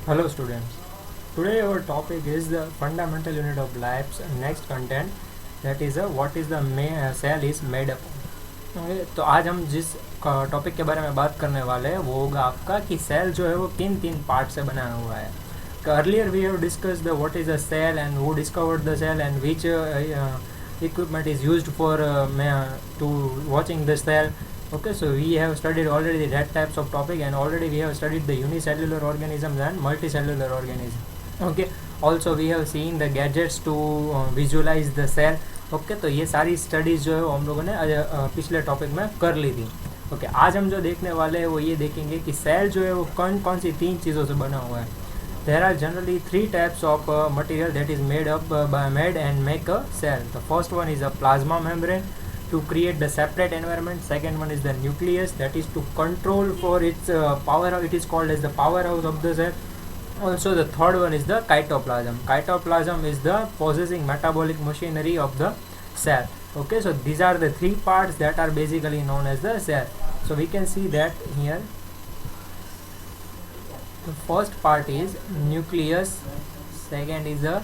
Hello students. Today our topic is the fundamental unit of life's next content, that is what is the cell is made up of. Okay, तो आज हम जिस topic के बारे में बात करने वाले हैं वो होगा आपका कि सेल जो है वो किन तीन पार्ट से बना हुआ है. Earlier we have discussed the what is a cell and who discovered the cell and which equipment is used for to watching the cell. Okay, so we have studied already that types of topic, and already we have studied the unicellular organisms and multicellular organisms. Okay, also we have seen the gadgets to visualize the cell. Okay तो ये सारी studies जो है वो हम लोगों ने पिछले टॉपिक में कर ली थी. ओके, आज हम जो देखने वाले हैं वो ये देखेंगे कि सेल जो है वो कौन कौन सी तीन चीज़ों से बना हुआ है. There are generally three types of material that is made and make a cell. The first one is a plasma membrane to create the separate environment. Second one is the nucleus, that is to control for its power. It is called as the powerhouse of the cell. Also the third one is the cytoplasm. Cytoplasm is the possessing metabolic machinery of the cell. Okay, so these are the three parts that are basically known as the cell. So we can see that here. The first part is nucleus, second is the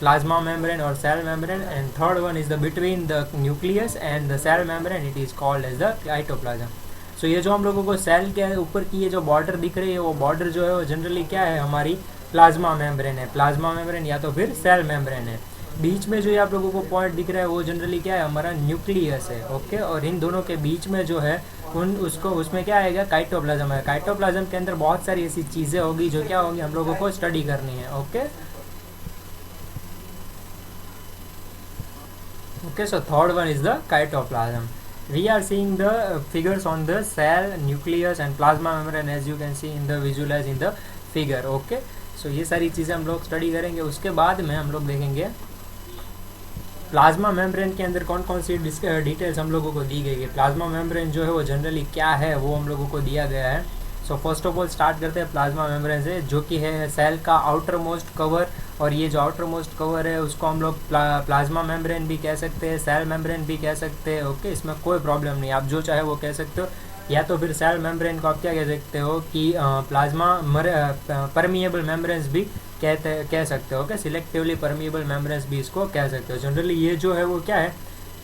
plasma membrane or cell membrane, and third one is the between the nucleus and the cell membrane, it is called as the cytoplasm. So ये जो हम लोगों को cell के ऊपर की ये जो बॉर्डर दिख रही है वो बॉर्डर जो है वो जनरली क्या है, हमारी प्लाज्मा मेम्ब्रेन है. प्लाज्मा मेम्ब्रेन या तो फिर सेल मेम्ब्रेन है. बीच में जो ये आप लोगों को पॉइंट दिख रहा है वो जनरली क्या है, हमारा न्यूक्लियस है. ओके, और इन दोनों के बीच में जो है उसमें क्या आएगा, काइटोप्लाज्म है. काइटोप्लाज्म के अंदर बहुत सारी ऐसी चीज़ें होगी जो क्या होगी, हम लोगों को स्टडी करनी है. Okay, so third one is the cytoplasm. We are seeing the figures on the cell, nucleus and plasma membrane as you can see in the visualize in the figure. Okay, so ये सारी चीज़ें हम लोग study करेंगे. उसके बाद में हम लोग देखेंगे प्लाज्मा मेम्ब्रेन के अंदर कौन कौन सी डिटेल्स हम लोगों को दी गई है. प्लाज्मा मेम्ब्रेन जो है वो जनरली क्या है वो हम लोगों को दिया गया है. So first of all start करते हैं प्लाज्मा मेम्ब्रेन से, जो कि है सेल का आउटर मोस्ट कवर. और ये जो आउटर मोस्ट कवर है उसको हम लोग प्लाज्मा मेम्ब्रेन भी कह सकते हैं, सेल मेम्ब्रेन भी कह सकते हैं. ओके, इसमें कोई प्रॉब्लम नहीं, आप जो चाहे वो कह सकते हो. या तो फिर सेल मेम्ब्रेन को आप क्या कह सकते हो कि प्लाज्मा परमिएबल मेम्ब्रेन्स भी कह सकते हो. ओके, सिलेक्टिवली परमिएबल मेम्ब्रेन्स भी इसको कह सकते हो. जनरली ये जो है वो क्या है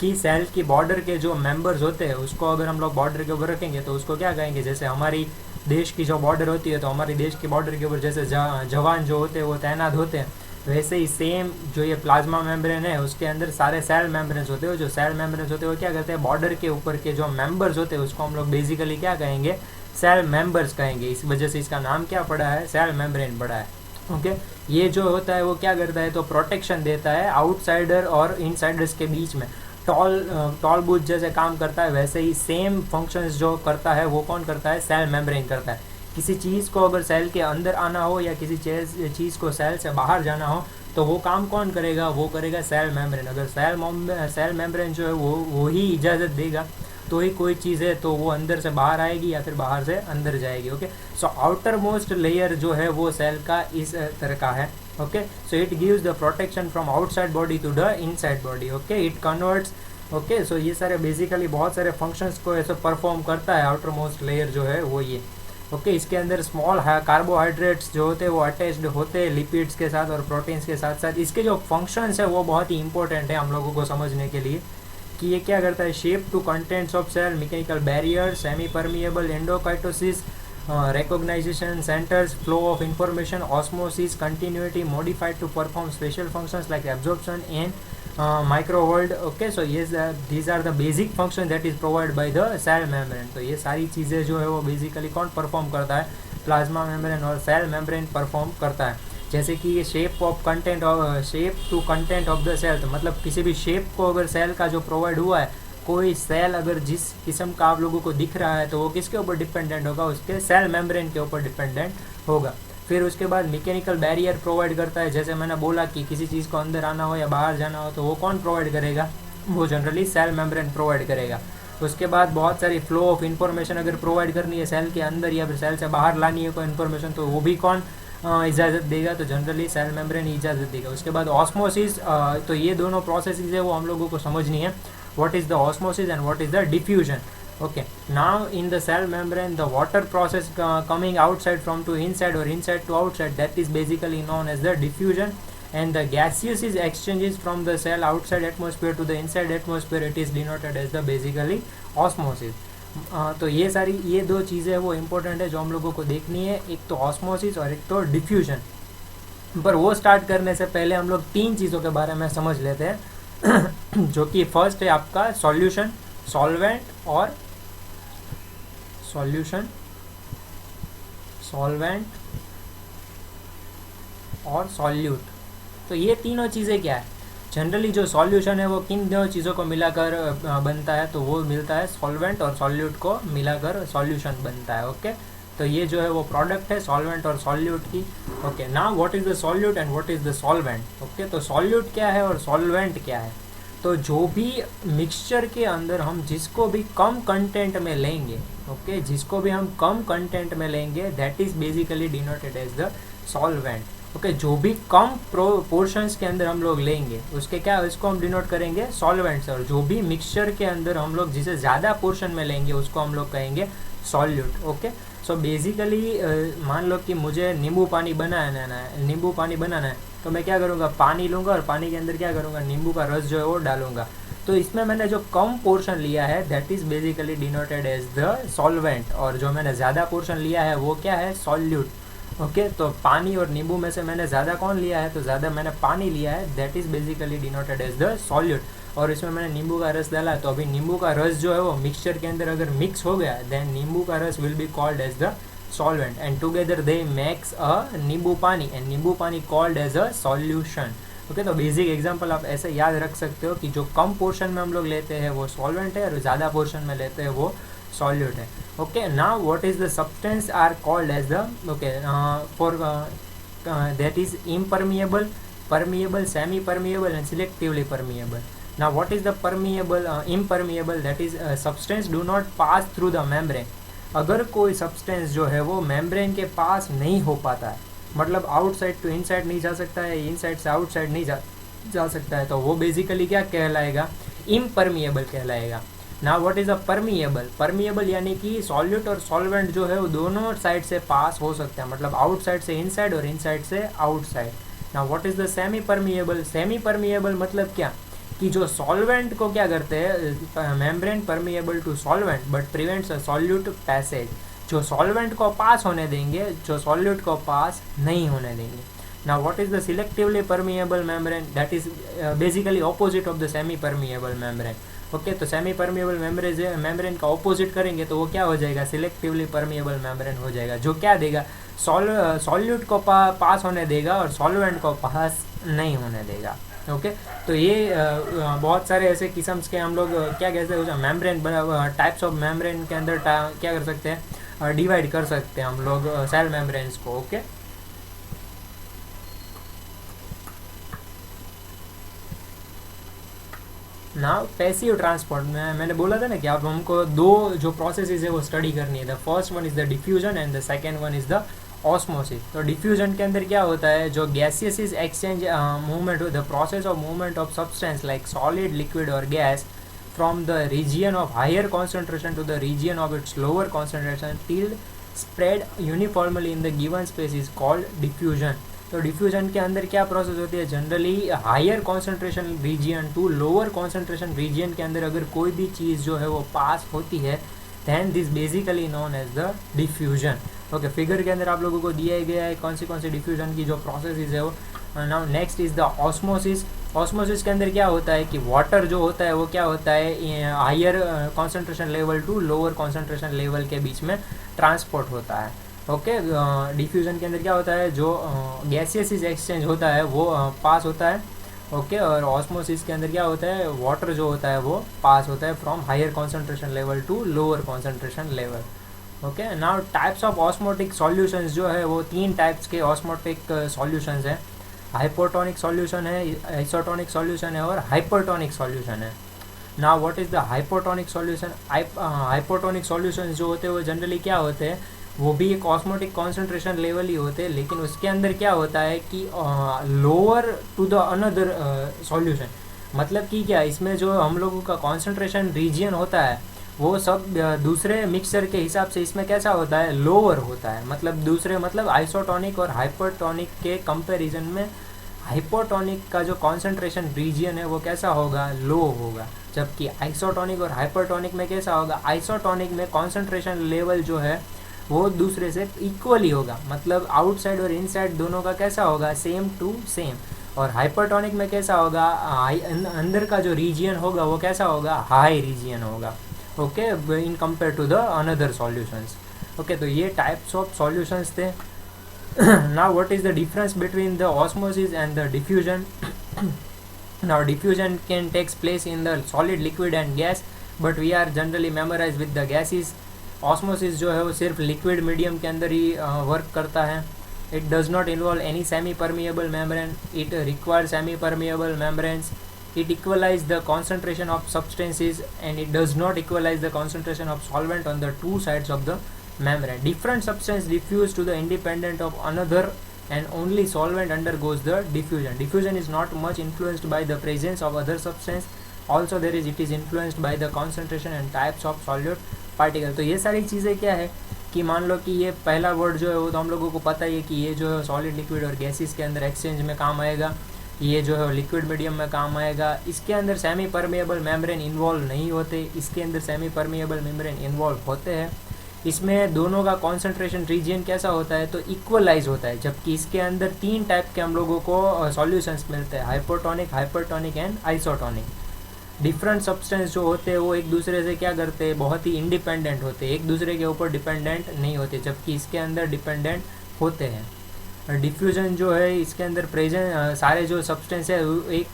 कि सेल की बॉर्डर के जो मेंबर्स होते हैं उसको अगर हम लोग बॉर्डर के ऊपर रखेंगे तो उसको क्या कहेंगे, जैसे हमारी देश की जो बॉर्डर होती है तो हमारी देश की बॉर्डर के ऊपर जैसे जवान जो होते हैं वो तैनात होते हैं, वैसे ही सेम जो ये प्लाज्मा मेम्ब्रेन है उसके अंदर सारे सेल मेम्ब्रेन्स होते हैं. जो सेल मेम्ब्रेन्स होते हैं वो क्या करते हैं, बॉर्डर के ऊपर के जो मेंबर्स होते हैं उसको हम लोग बेसिकली क्या कहेंगे, सेल मेंबर्स कहेंगे. इस वजह से इसका नाम क्या पड़ा है, सेल मेम्ब्रेन पड़ा है. ओके, ये जो होता है वो क्या करता है, तो प्रोटेक्शन देता है आउटसाइडर और इनसाइडर्स के बीच में. टॉल बूथ जैसे काम करता है वैसे ही सेम फंक्शंस जो करता है वो कौन करता है, सेल मेम्ब्रेन करता है. किसी चीज़ को अगर सेल के अंदर आना हो या किसी चीज़ को सेल से बाहर जाना हो तो वो काम कौन करेगा, वो करेगा सेल मेम्ब्रेन. अगर सेल मेम्ब्रेन जो है वो ही इजाज़त देगा तो ही कोई चीज़ है तो वो अंदर से बाहर आएगी या फिर बाहर से अंदर जाएगी. Okay, so outer most layer जो है वो सेल का इस तरह का है. Okay, so it gives the protection from outside body to the inside body. Okay, it converts. Okay, so ये सारे बेसिकली बहुत सारे फंक्शंस को ऐसे परफॉर्म करता है आउटर मोस्ट लेयर जो है वो ये. ओके, इसके अंदर स्मॉल कार्बोहाइड्रेट्स जो होते हैं वो अटैच्ड होते हैं लिपिड्स के साथ और प्रोटीन्स के साथ साथ. इसके जो फंक्शंस है वो बहुत ही इंपॉर्टेंट है हम लोगों को समझने के लिए कि ये क्या करता है. Shape to contents of cell, mechanical barrier, semi permeable, endocytosis, recognition centers, flow of information, osmosis, continuity, modified to perform special functions like absorption and microworld. Okay, so yes, these are the basic functions that is provided by the cell membrane. तो ये सारी चीज़ें जो है वो basically कौन perform करता है, प्लाज्मा मेम्ब्रेन और सेल मेम्ब्रेन परफॉर्म करता है. जैसे कि ये shape to content of the cell, तो मतलब किसी भी शेप को अगर सेल का जो प्रोवाइड हुआ है, कोई सेल अगर जिस किस्म का आप लोगों को दिख रहा है तो वो किसके ऊपर डिपेंडेंट होगा, उसके सेल मेम्ब्रेन के ऊपर डिपेंडेंट होगा. फिर उसके बाद मैकेनिकल बैरियर प्रोवाइड करता है. जैसे मैंने बोला कि किसी चीज़ को अंदर आना हो या बाहर जाना हो तो वो कौन प्रोवाइड करेगा, वो जनरली सेल मेम्ब्रेन प्रोवाइड करेगा. उसके बाद बहुत सारी फ्लो ऑफ इन्फॉर्मेशन अगर प्रोवाइड करनी है सेल के अंदर या फिर सेल से बाहर लानी है कोई इन्फॉर्मेशन तो वो भी कौन इजाज़त देगा, तो जनरली सेल मेम्ब्रेन इजाज़त देगा. उसके बाद ऑस्मोसिस, तो ये दोनों प्रोसेसेस है वो हम लोगों को समझनी है. What is the osmosis and what is the diffusion. Okay, now in the cell membrane, the water process coming outside from to inside or inside to outside, that is basically known as the diffusion. And the gaseous exchanges from the cell outside atmosphere to the inside atmosphere, it is denoted as the basically osmosis. तो ये दो चीज़ें वो important है जो हम लोगों को देखनी है, एक तो ऑस्मोसिस और एक तो डिफ्यूजन। पर वो स्टार्ट करने से पहले हम लोग तीन चीज़ों के बारे में समझ लेते हैं जो कि फर्स्ट है आपका सॉल्यूशन, सॉल्वेंट और सॉल्यूशन, सॉल्वेंट और सॉल्यूट। तो ये तीनों चीज़ें क्या है, जनरली जो सॉल्यूशन है वो किन दोनों चीज़ों को मिलाकर बनता है, तो वो मिलता है सॉल्वेंट और सॉल्यूट को मिलाकर सॉल्यूशन बनता है। ओके, तो ये जो है वो प्रोडक्ट है सॉल्वेंट और सॉल्यूट की। Okay, now what is the solute and what is the solvent. Okay, तो सॉल्यूट क्या है और सॉल्वेंट क्या है। तो जो भी मिक्सचर के अंदर हम जिसको भी कम कंटेंट में लेंगे, ओके, जिसको भी हम कम कंटेंट में लेंगे, that is basically denoted as the solvent. Okay, जो भी कम पोर्शंस के अंदर हम लोग लेंगे उसके क्या, इसको हम डिनोट करेंगे सॉल्वेंट्स। और जो भी मिक्सचर के अंदर हम लोग जिसे ज़्यादा पोर्शन में लेंगे उसको हम लोग कहेंगे सॉल्यूट। ओके, सो बेसिकली मान लो कि मुझे नींबू पानी बनाना है, तो मैं क्या करूँगा, पानी लूँगा और पानी के अंदर क्या करूँगा, नींबू का रस जो है वो डालूंगा। तो इसमें मैंने जो कम पोर्शन लिया है that is basically denoted as the solvent, और जो मैंने ज़्यादा पोर्शन लिया है वो क्या है, सॉल्यूट। ओके, तो पानी और नींबू में से मैंने ज़्यादा कौन लिया है, तो ज़्यादा मैंने पानी लिया है, that is basically denoted as the solute. और इसमें मैंने नींबू का रस डाला, तो अभी नींबू का रस जो है वो मिक्सचर के अंदर अगर मिक्स हो गया देन नींबू का रस will be called as the solvent and together they makes a नींबू पानी and नींबू पानी called as a solution। Okay, तो बेसिक एग्जांपल आप ऐसे याद रख सकते हो कि जो कम पोर्शन में हम लोग लेते हैं वो सॉल्वेंट है और ज़्यादा पोर्शन में लेते हैं वो सॉल्यूट है। Okay, now what is the substance are called as the, okay, for that is impermeable, permeable, semi permeable and selectively permeable. Now what is the permeable, impermeable, that is substance do not pass through the membrane. अगर कोई substance जो है वो membrane के पास नहीं हो पाता है, मतलब आउटसाइड टू इनसाइड नहीं जा सकता है, इनसाइड से आउटसाइड नहीं जा सकता है, तो वो बेसिकली क्या कहलाएगा, इम्परमिएबल कहलाएगा। Now what is a permeable, permeable यानी कि सॉल्यूट और सॉल्वेंट जो है वो दोनों साइड से पास हो सकते हैं, मतलब आउटसाइड से इनसाइड और इनसाइड से outside. Now what is the semi permeable, semi permeable मतलब क्या, कि जो सॉल्वेंट को क्या करते हैं, membrane permeable to solvent but prevents a solute passage, जो सॉल्वेंट को पास होने देंगे, जो सॉल्यूट को पास नहीं होने देंगे। Now what is the selectively permeable membrane, that is basically opposite of the semi permeable membrane. Okay, तो सेमी परमिएबल मेम्ब्रेन का ऑपोजिट करेंगे तो वो क्या हो जाएगा, सिलेक्टिवली परमिएबल मेम्ब्रेन हो जाएगा, जो क्या देगा, सॉल्यूट को पास होने देगा और सॉल्वेंट को पास नहीं होने देगा। ओके, तो ये बहुत सारे ऐसे किस्म्स के हम लोग क्या कहते हैं, मेम्ब्रेन टाइप्स ऑफ मेम्ब्रेन के अंदर क्या कर सकते हैं, डिवाइड कर सकते हैं हम लोग सेल मेम्ब्रेन्स को। ओके, नाउ पैसिव ट्रांसपोर्ट में मैंने बोला था ना कि अब हमको दो जो प्रोसेसेस है वो स्टडी करनी है। The first one is the diffusion and the second one is the osmosis. तो डिफ्यूजन के अंदर क्या होता है, जो gaseous exchange movement, the process of movement of substance like solid, liquid और gas from the region of higher concentration to the region of its lower concentration till spread uniformly in the given space is called diffusion. तो diffusion के अंदर क्या process होती है, generally higher concentration region to lower concentration region के अंदर अगर कोई भी चीज़ जो है वो पास होती है then this basically known as the diffusion. Okay, figure के अंदर आप लोगों को दिया गया है कौन सी डिफ्यूजन की जो प्रोसेस है वो। Now next is the osmosis. Osmosis के अंदर क्या होता है कि वाटर जो होता है वो क्या होता है, higher concentration level to lower concentration level के बीच में ट्रांसपोर्ट होता है। ओके, डिफ्यूजन के अंदर क्या होता है, जो गैसियस एक्सचेंज होता है वो पास होता है। ओके, और ऑस्मोसिस के अंदर क्या होता है, वाटर जो होता है वो पास होता है from higher concentration level to lower concentration level. Okay, now types of osmotic solutions जो है वो तीन टाइप्स के ऑस्मोटिक सॉल्यूशंस हैं। हाइपोटोनिक सॉल्यूशन है, आइसोटोनिक सॉल्यूशन है और हाइपरटोनिक सॉल्यूशन है। Now what is the hypotonic solution, hypotonic solution जो होते हैं वो जनरली क्या होते हैं, वो भी एक ऑस्मोटिक कॉन्सेंट्रेशन लेवल ही होते हैं, लेकिन उसके अंदर क्या होता है कि lower to the another solution, मतलब कि क्या, इसमें जो हम लोगों का कॉन्सेंट्रेशन रीजियन होता है वो सब दूसरे मिक्सचर के हिसाब से इसमें कैसा होता है, लोअर होता है। मतलब दूसरे मतलब आइसोटोनिक और हाइपरटोनिक के कंपैरिजन में हाइपोटोनिक का जो कॉन्सेंट्रेशन रीजन है वो कैसा होगा, लो होगा। जबकि आइसोटोनिक और हाइपरटोनिक में कैसा होगा, आइसोटोनिक में कॉन्सेंट्रेशन लेवल जो है वो दूसरे से इक्वली होगा। मतलब आउटसाइड और इनसाइड दोनों का कैसा होगा, सेम टू सेम। और हाइपरटोनिक में कैसा होगा, अंदर का जो रीजन होगा वो कैसा होगा, हाई रीजन होगा। Okay, in compare to the another solutions. Okay, तो ये टाइप्स ऑफ सॉल्यूशंस थे। Now what is the difference between the osmosis and the diffusion? Now diffusion can takes place in the solid, liquid and gas, but we are generally memorized with the gases. Osmosis जो है वो सिर्फ liquid medium के अंदर ही work करता है। It does not involve any semi-permeable membrane. It requires semi-permeable membranes. It equalizes the concentration of substances and it does not equalize the concentration of solvent on the two sides of the membrane. Different substance diffuse to the independent of another and only solvent undergoes the diffusion. Diffusion is not much influenced by the presence of other substance. Also it is influenced by the concentration and types of solute particle. तो ये सारी चीज़ें क्या है कि मान लो कि ये पहला वर्ड जो है वो तो हम लोगों को पता ही है कि ये जो है सॉलिड, लिक्विड और गैसेस के अंदर एक्सचेंज में काम आएगा। ये जो है लिक्विड मीडियम में काम आएगा। इसके अंदर सेमी परमेएबल मेम्ब्रेन इन्वॉल्व नहीं होते, इसके अंदर सेमी परमेएबल मेम्ब्रेन इन्वॉल्व होते हैं। इसमें दोनों का कॉन्सेंट्रेशन रीजन कैसा होता है, तो इक्वलाइज होता है। जबकि इसके अंदर तीन टाइप के हम लोगों को सॉल्यूशंस मिलते हैं, hypotonic, hypertonic and isotonic. Different substance जो होते हैं वो एक दूसरे से क्या करते हैं, बहुत ही इंडिपेंडेंट होते हैं, एक दूसरे के ऊपर डिपेंडेंट नहीं होते। जबकि इसके अंदर डिपेंडेंट होते हैं। डिफ्यूजन जो है इसके अंदर प्रेजेंट सारे जो सब्सटेंस है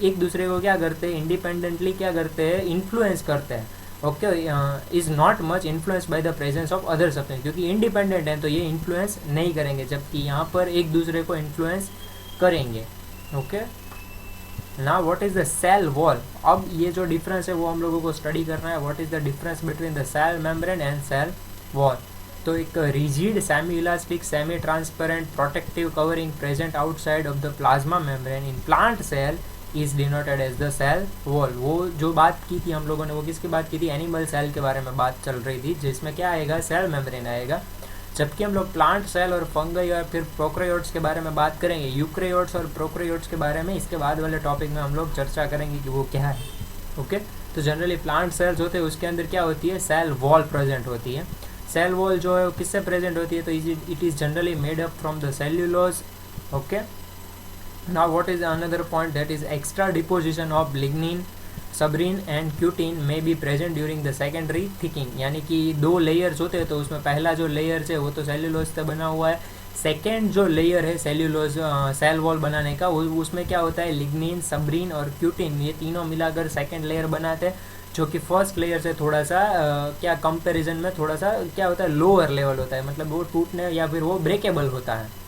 एक दूसरे को क्या करते हैं, इंडिपेंडेंटली क्या करते हैं, इन्फ्लुएंस करते हैं। Okay, is not much influence by the presence of other substance, क्योंकि इंडिपेंडेंट है तो ये इन्फ्लुएंस नहीं करेंगे, जबकि यहाँ पर एक दूसरे को इन्फ्लुएंस करेंगे। Okay, now what is the cell wall. अब ये जो डिफरेंस है वो हम लोगों को स्टडी करना है। What is the difference between the cell membrane and cell wall. तो एक rigid, semi elastic, semi transparent protective covering present outside of the plasma membrane in plant cell is denoted as the cell wall. वो जो बात की थी हम लोगों ने, वो किसकी बात की थी, एनिमल सेल के बारे में बात चल रही थी, जिसमें क्या आएगा, सेल मेम्ब्रेन आएगा। जबकि हम लोग प्लांट सेल और फंगई और फिर प्रोकैरियोट्स के बारे में बात करेंगे, यूकैरियोट्स और प्रोकैरियोट्स के बारे में इसके बाद वाले टॉपिक में हम लोग चर्चा करेंगे कि वो क्या है। ओके, तो जनरली प्लांट सेल्स होते हैं उसके अंदर क्या होती है, सेल वॉल प्रेजेंट होती है। सेल वॉल जो है वो किससे प्रेजेंट होती है, तो it is generally made up from the cellulose. Okay, now what is another point, that is extra deposition of lignin, suberin and cutin may be present during the secondary thickening. यानी कि दो layers होते हैं, तो उसमें पहला जो layer है वो तो सेल्यूलोज से बना हुआ है। सेकेंड जो लेयर है सेल्यूलोज सेल वॉल बनाने का, वो उसमें क्या होता है, लिग्निन, सबरीन और क्यूटीन, ये तीनों मिलाकर सेकेंड लेयर बनाते हैं, जो कि फर्स्ट लेयर से थोड़ा सा क्या कंपैरिजन में थोड़ा सा क्या होता है, लोअर लेवल होता है। मतलब वो टूटने या फिर वो ब्रेकेबल होता है।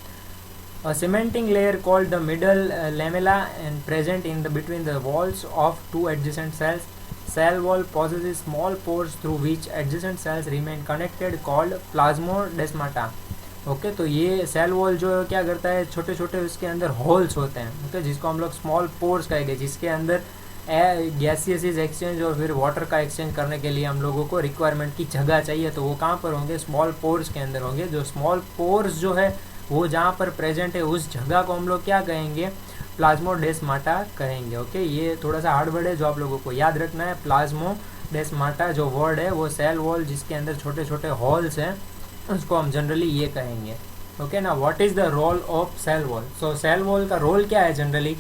A cementing layer called the middle lamella and present in the between the walls of two adjacent cells. Cell wall possesses small pores through which adjacent cells remain connected called plasmodesmata. Okay, तो ये cell wall जो क्या करता है, छोटे छोटे उसके अंदर होल्स होते हैं, ओके, जिसको हम लोग स्मॉल पोर्स कहेंगे, जिसके अंदर गैसियस एक्सचेंज और फिर वाटर का एक्सचेंज करने के लिए हम लोगों को रिक्वायरमेंट की जगह चाहिए, तो वो कहाँ पर होंगे, स्मॉल पोर्स के अंदर होंगे। जो स्मॉल पोर्स जो है वो जहाँ पर प्रेजेंट है उस जगह को हम लोग क्या कहेंगे, प्लाज्मोडेस्माटा कहेंगे। ओके, ये थोड़ा सा हार्ड वर्ड है जो आप लोगों को याद रखना है। प्लाज्मोडेस्माटा जो वर्ड है वो सेल वॉल जिसके अंदर छोटे छोटे हॉल्स हैं उसको हम जनरली ये कहेंगे। ओके ना, what is the role of cell wall. So cell wall का रोल क्या है generally,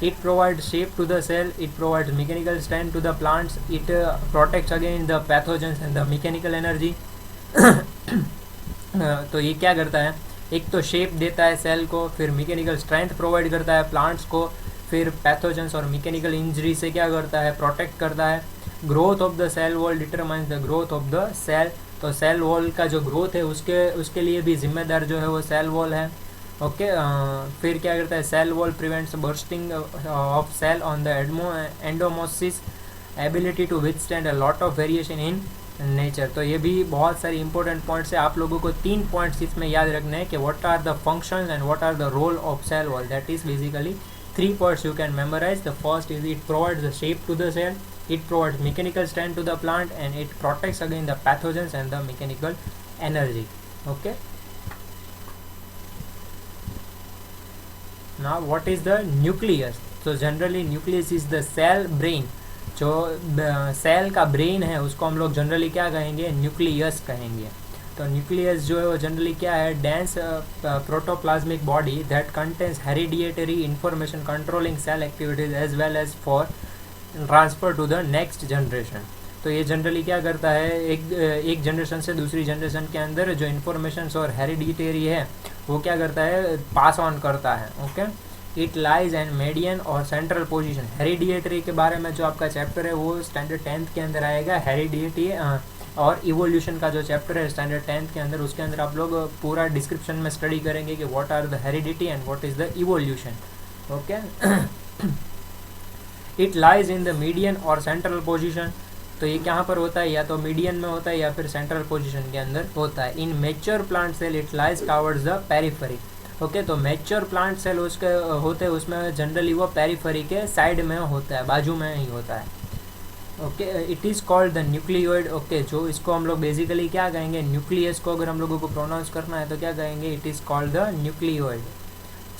it provide shape to the cell, it provide mechanical strength to the plants, it protects against the pathogens and the mechanical energy. तो ये क्या करता है, एक तो शेप देता है सेल को, फिर मैकेनिकल स्ट्रेंथ प्रोवाइड करता है प्लांट्स को, फिर पैथोजेंस और मैकेनिकल इंजरी से क्या करता है, प्रोटेक्ट करता है। Growth of the cell wall determines the growth of the cell. तो सेल वॉल का जो ग्रोथ है उसके लिए भी जिम्मेदार जो है वो सेल वॉल है। ओके, फिर क्या करता है, cell wall prevents bursting of cell on the endosmosis, ability to withstand a lot of variation in nature. तो ये भी बहुत सारी इंपॉर्टेंट पॉइंट्स है। आप लोगों को 3 पॉइंट्स इसमें याद रखने हैं कि what are the functions and what are the role of cell wall. That is basically 3 points you can memorize. The first is it provides the shape to the cell, it provides mechanical strength to the plant and it protects against the pathogens and the mechanical energy. Okay, now what is the nucleus? So generally nucleus is the cell brain. जो cell का brain है उसको हम लोग generally क्या कहेंगे, nucleus कहेंगे. तो न्यूक्लियस जो है वो जनरली क्या है, dense protoplasmic body that contains hereditary information controlling cell activities as well as for transfer to the next generation. तो ये जनरली क्या करता है, एक जनरेशन से दूसरी जनरेशन के अंदर जो इन्फॉर्मेशन और हेरिडिटरी है वो क्या करता है, पास ऑन करता है. Okay, it lies and median और सेंट्रल पोजीशन. हेरिडिटरी के बारे में जो आपका चैप्टर है वो स्टैंडर्ड 10th के अंदर आएगा. हेरिडिटी और इवोल्यूशन का जो चैप्टर है स्टैंडर्ड 10th के अंदर, उसके अंदर आप लोग पूरा डिस्क्रिप्शन में स्टडी करेंगे कि what are the heredity and what is the evolution. Okay, it lies in the median और सेंट्रल पोजीशन. तो ये कहाँ पर होता है, या तो मीडियन में होता है या फिर सेंट्रल पोजीशन के अंदर होता है. In mature plant cell it lies towards the periphery. Okay, तो मैच्योर प्लांट सेल उसके होते हैं उसमें जनरली वो पेरिफेरी के साइड में होता है, बाजू में ही होता है. Okay, it is called the nucleoid. Okay, जो इसको हम लोग बेसिकली क्या कहेंगे, न्यूक्लियस को अगर हम लोगों को प्रोनाउंस करना है तो क्या कहेंगे, it is called the nucleoid.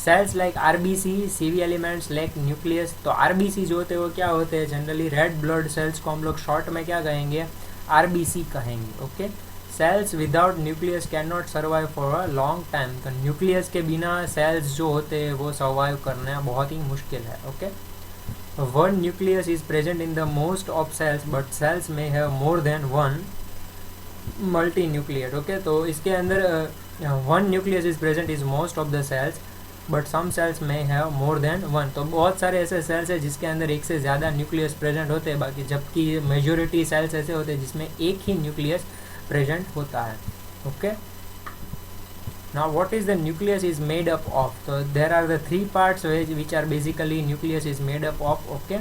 Cells like RBC sieve elements like nucleus. तो आरबीसी जो होते हैं वो क्या होते हैं, जनरली रेड ब्लड सेल्स को हम लोग शॉर्ट में क्या कहेंगे, आरबीसी कहेंगे. ओके, cells without nucleus can not survive for a long time. तो न्यूक्लियस के बिना सेल्स जो होते हैं वो सर्वाइव करना बहुत ही मुश्किल है. Okay, one nucleus is present in the most of cells but cells may have more than one multinucleated. Okay, तो इसके अंदर one nucleus is present is most of the cells but some cells may have more than one. तो बहुत सारे ऐसे sales हैं जिसके अंदर एक से ज़्यादा न्यूक्लियस प्रेजेंट होते हैं, बाकी जबकि मेजोरिटी सेल्स ऐसे होते हैं जिसमें एक ही न्यूक्लियस प्रेजेंट होता है. Okay, now what is the nucleus is made up of? So there are the three parts which are basically nucleus is made up of. Okay,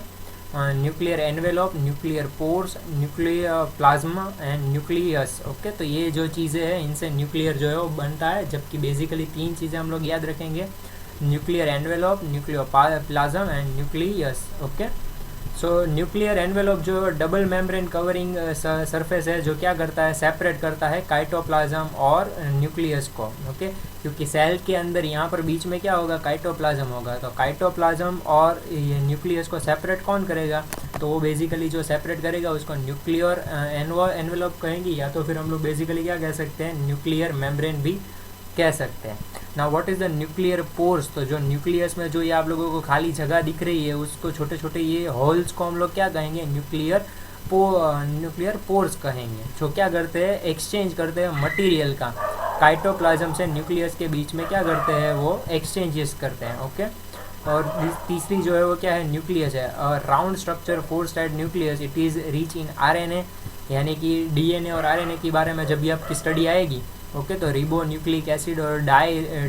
nuclear envelope, nuclear pores, nuclear plasma and nucleus. Okay, तो ये जो चीज़ें हैं इनसे nuclear जो है वो बनता है, जबकि बेसिकली तीन चीज़ें हम लोग याद रखेंगे, nuclear envelope, nuclear plasm and nucleus. Okay, so nuclear envelope जो डबल मेम्ब्रेन कवरिंग सरफेस है जो क्या करता है, सेपरेट करता है काइटोप्लाज्म और न्यूक्लियस को. ओके, क्योंकि सेल के अंदर यहाँ पर बीच में क्या होगा, काइटोप्लाज्म होगा. तो काइटोप्लाज्म और ये न्यूक्लियस को सेपरेट कौन करेगा, तो वो बेसिकली जो सेपरेट करेगा उसको न्यूक्लियर एनवेलोप कहेंगे, या तो फिर हम लोग बेसिकली क्या कह सकते हैं, न्यूक्लियर मेम्ब्रेन भी कह सकते हैं. Now what is the nuclear pores? तो जो न्यूक्लियस में जो ये आप लोगों को खाली जगह दिख रही है उसको छोटे छोटे ये होल्स को हम लोग क्या कहेंगे, न्यूक्लियर पोर्स कहेंगे, जो क्या करते हैं, एक्सचेंज करते हैं मटेरियल का. काइटोप्लाज्म से न्यूक्लियस के बीच में क्या करते हैं, वो एक्सचेंजेस करते हैं. ओके, और तीसरी जो है वो क्या है, न्यूक्लियस है. और round structure four side nucleus it is rich in RNA, यानी कि डीएनए और आरएनए के बारे में जब भी आपकी स्टडी आएगी. ओके, तो रिबो न्यूक्लिक एसिड और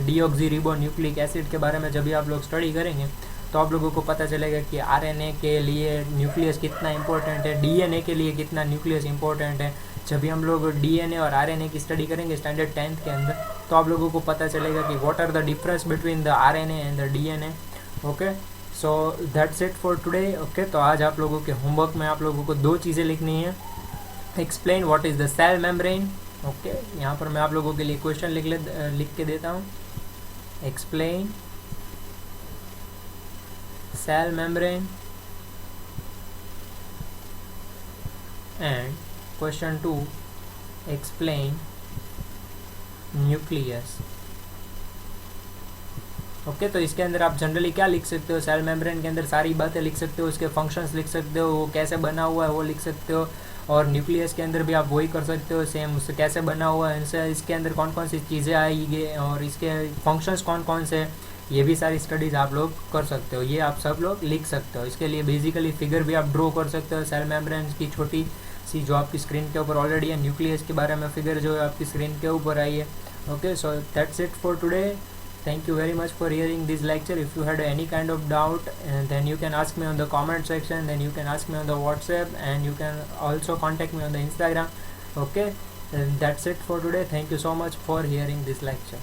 डीऑक्सी रिबो न्यूक्लिक एसिड के बारे में जब भी आप लोग स्टडी करेंगे तो आप लोगों को पता चलेगा कि आरएनए के लिए न्यूक्लियस कितना इंपॉर्टेंट है, डीएनए के लिए कितना न्यूक्लियस इंपॉर्टेंट है. जब भी हम लोग डीएनए और आरएनए की स्टडी करेंगे स्टैंडर्ड 10th के अंदर तो आप लोगों को पता चलेगा कि what are the difference between the RNA and the DNA. Okay, so that's it for today. Okay, तो आज आप लोगों के होमवर्क में आप लोगों को दो चीज़ें लिखनी है. Explain what is the cell membrane. Okay, यहाँ पर मैं आप लोगों के लिए क्वेश्चन लिख के देता हूँ. Explain cell membrane and question 2 explain nucleus. Okay, तो इसके अंदर आप जनरली क्या लिख सकते हो, सेल मेम्ब्रेन के अंदर सारी बातें लिख सकते हो, उसके फंक्शंस लिख सकते हो, वो कैसे बना हुआ है वो लिख सकते हो, और न्यूक्लियस के अंदर भी आप वही कर सकते हो सेम, उससे कैसे बना हुआ है, इनसे इसके अंदर कौन कौन सी चीज़ें आएगी और इसके फंक्शंस कौन कौन से, ये भी सारी स्टडीज़ आप लोग कर सकते हो. ये आप सब लोग लिख सकते हो. इसके लिए बेसिकली फिगर भी आप ड्रॉ कर सकते हो, सेल मेम्ब्रेन की छोटी सी जो आपकी स्क्रीन के ऊपर ऑलरेडी है, न्यूक्लियस के बारे में फिगर जो है आपकी स्क्रीन के ऊपर आई है. Okay, so that's it for today. Thank you very much for hearing this lecture. If you had any kind of doubt, then you can ask me on the comment section, then you can ask me on the WhatsApp, and you can also contact me on the Instagram. Okay, and that's it for today. Thank you so much for hearing this lecture.